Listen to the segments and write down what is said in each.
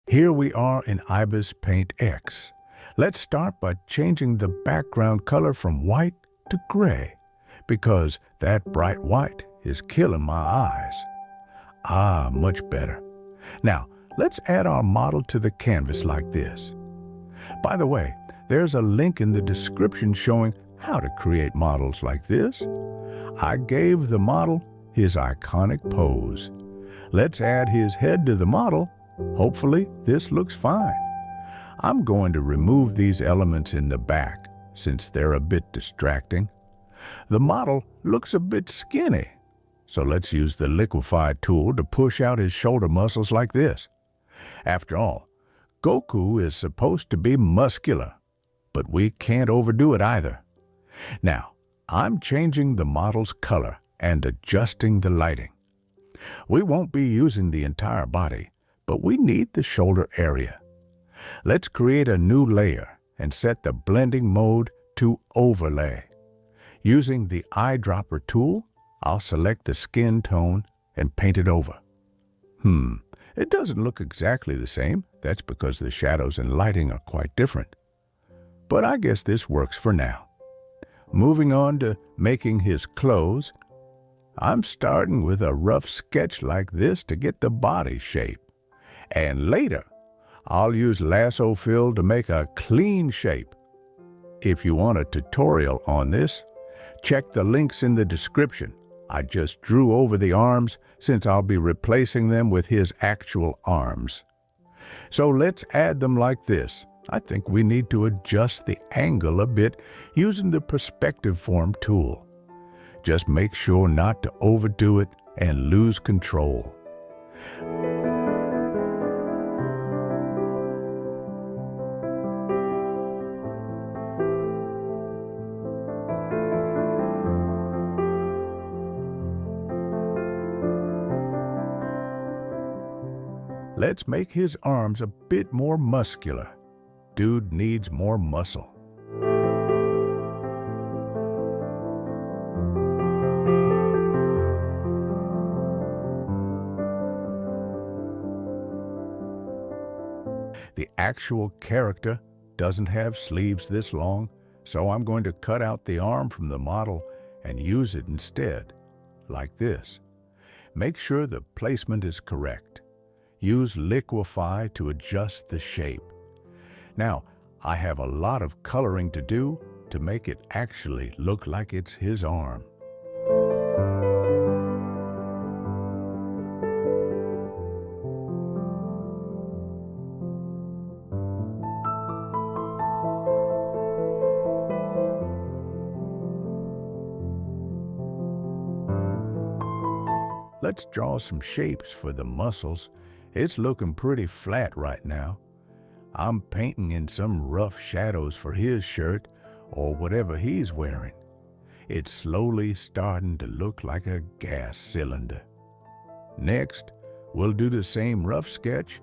Here we are in IbisPaint X. Let's start by changing the background color from white to gray, because that bright white is killing my eyes. Ah, much better. Now, let's add our model to the canvas like this. By the way, there's a link in the description showing how to create models like this. I gave the model his iconic pose. Let's add his head to the model. Hopefully, this looks fine. I'm going to remove these elements in the back since they're a bit distracting. The model looks a bit skinny, so let's use the liquefy tool to push out his shoulder muscles like this. After all, Goku is supposed to be muscular, but we can't overdo it either. Now, I'm changing the model's color and adjusting the lighting. We won't be using the entire body, but we need the shoulder area. Let's create a new layer and set the blending mode to overlay. Using the eyedropper tool, I'll select the skin tone and paint it over. It doesn't look exactly the same. That's because the shadows and lighting are quite different. But I guess this works for now. Moving on to making his clothes, I'm starting with a rough sketch like this to get the body shape. And later, I'll use lasso fill to make a clean shape. If you want a tutorial on this, check the links in the description. I just drew over the arms since I'll be replacing them with his actual arms. So let's add them like this. I think we need to adjust the angle a bit using the perspective form tool. Just make sure not to overdo it and lose control. Let's make his arms a bit more muscular. Dude needs more muscle. The actual character doesn't have sleeves this long, so I'm going to cut out the arm from the model and use it instead, like this. Make sure the placement is correct. Use liquefy to adjust the shape. Now, I have a lot of coloring to do to make it actually look like it's his arm. Let's draw some shapes for the muscles. It's looking pretty flat right now. I'm painting in some rough shadows for his shirt or whatever he's wearing. It's slowly starting to look like a gas cylinder. Next, we'll do the same rough sketch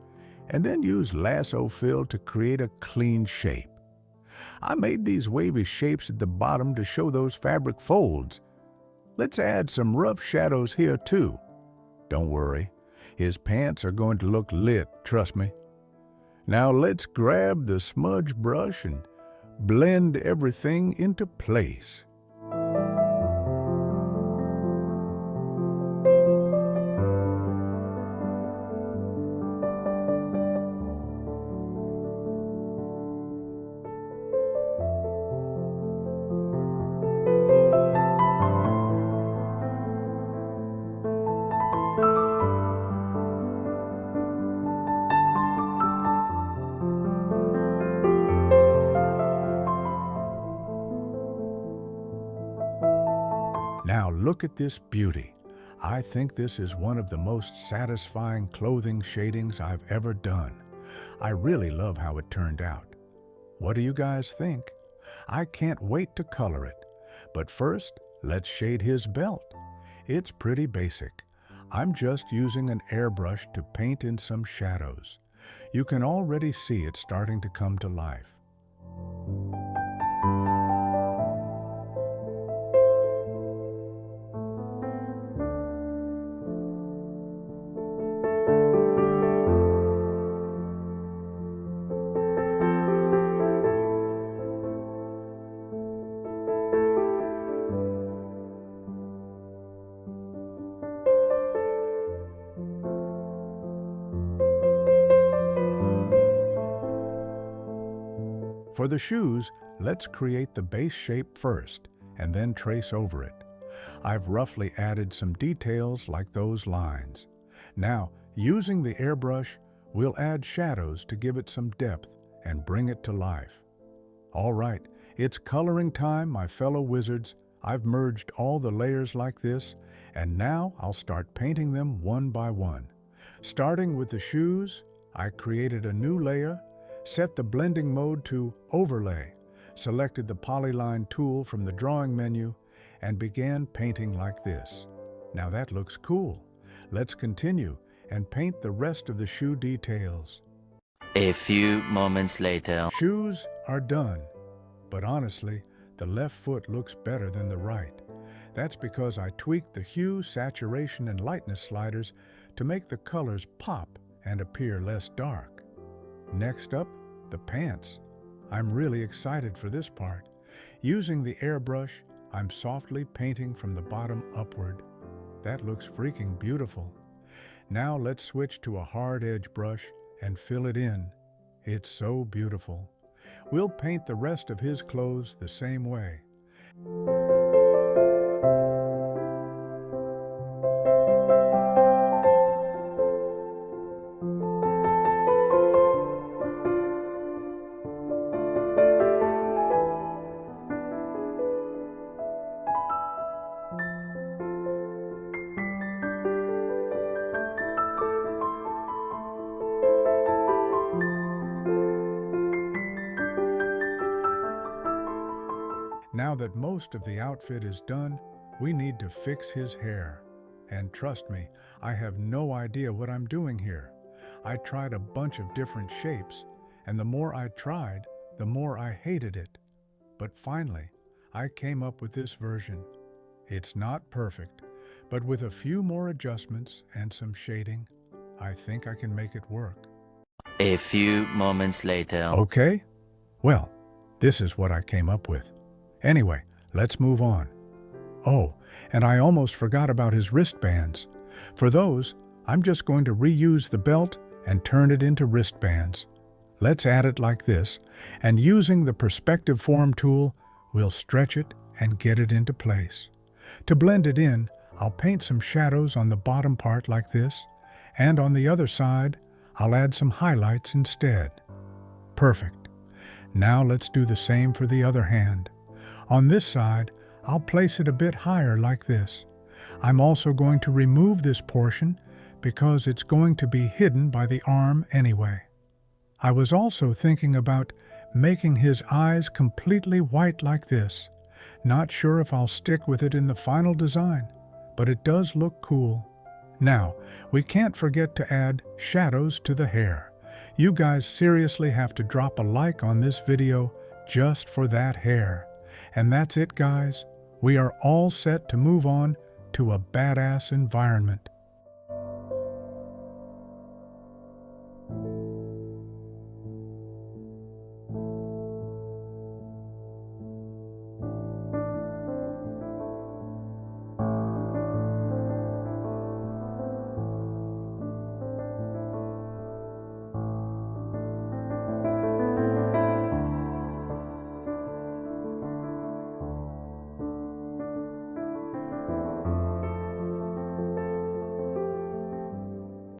and then use lasso fill to create a clean shape. I made these wavy shapes at the bottom to show those fabric folds. Let's add some rough shadows here too. Don't worry, his pants are going to look lit, trust me. Now let's grab the smudge brush and blend everything into place. Now look at this beauty. I think this is one of the most satisfying clothing shadings I've ever done. I really love how it turned out. What do you guys think? I can't wait to color it. But first, let's shade his belt. It's pretty basic. I'm just using an airbrush to paint in some shadows. You can already see it starting to come to life. For the shoes, let's create the base shape first and then trace over it. I've roughly added some details like those lines. Now, using the airbrush, we'll add shadows to give it some depth and bring it to life. All right, it's coloring time, my fellow wizards. I've merged all the layers like this, and now I'll start painting them one by one. Starting with the shoes, I created a new layer, set the blending mode to Overlay, selected the Polyline tool from the drawing menu, and began painting like this. Now that looks cool. Let's continue and paint the rest of the shoe details. A few moments later. Shoes are done, but honestly, the left foot looks better than the right. That's because I tweaked the hue, saturation, and lightness sliders to make the colors pop and appear less dark. Next up, the pants. I'm really excited for this part. Using the airbrush, I'm softly painting from the bottom upward. That looks freaking beautiful. Now let's switch to a hard edge brush and fill it in. It's so beautiful. We'll paint the rest of his clothes the same way. Now that most of the outfit is done, we need to fix his hair. And trust me, I have no idea what I'm doing here. I tried a bunch of different shapes, and the more I tried, the more I hated it. But finally, I came up with this version. It's not perfect, but with a few more adjustments and some shading, I think I can make it work. A few moments later. Okay? Well, this is what I came up with. Anyway, let's move on. Oh, and I almost forgot about his wristbands. For those, I'm just going to reuse the belt and turn it into wristbands. Let's add it like this, and using the Perspective Form tool, we'll stretch it and get it into place. To blend it in, I'll paint some shadows on the bottom part like this, and on the other side, I'll add some highlights instead. Perfect. Now let's do the same for the other hand. On this side, I'll place it a bit higher like this. I'm also going to remove this portion because it's going to be hidden by the arm anyway. I was also thinking about making his eyes completely white like this. Not sure if I'll stick with it in the final design, but it does look cool. Now, we can't forget to add shadows to the hair. You guys seriously have to drop a like on this video just for that hair. And that's it, guys. We are all set to move on to a badass environment.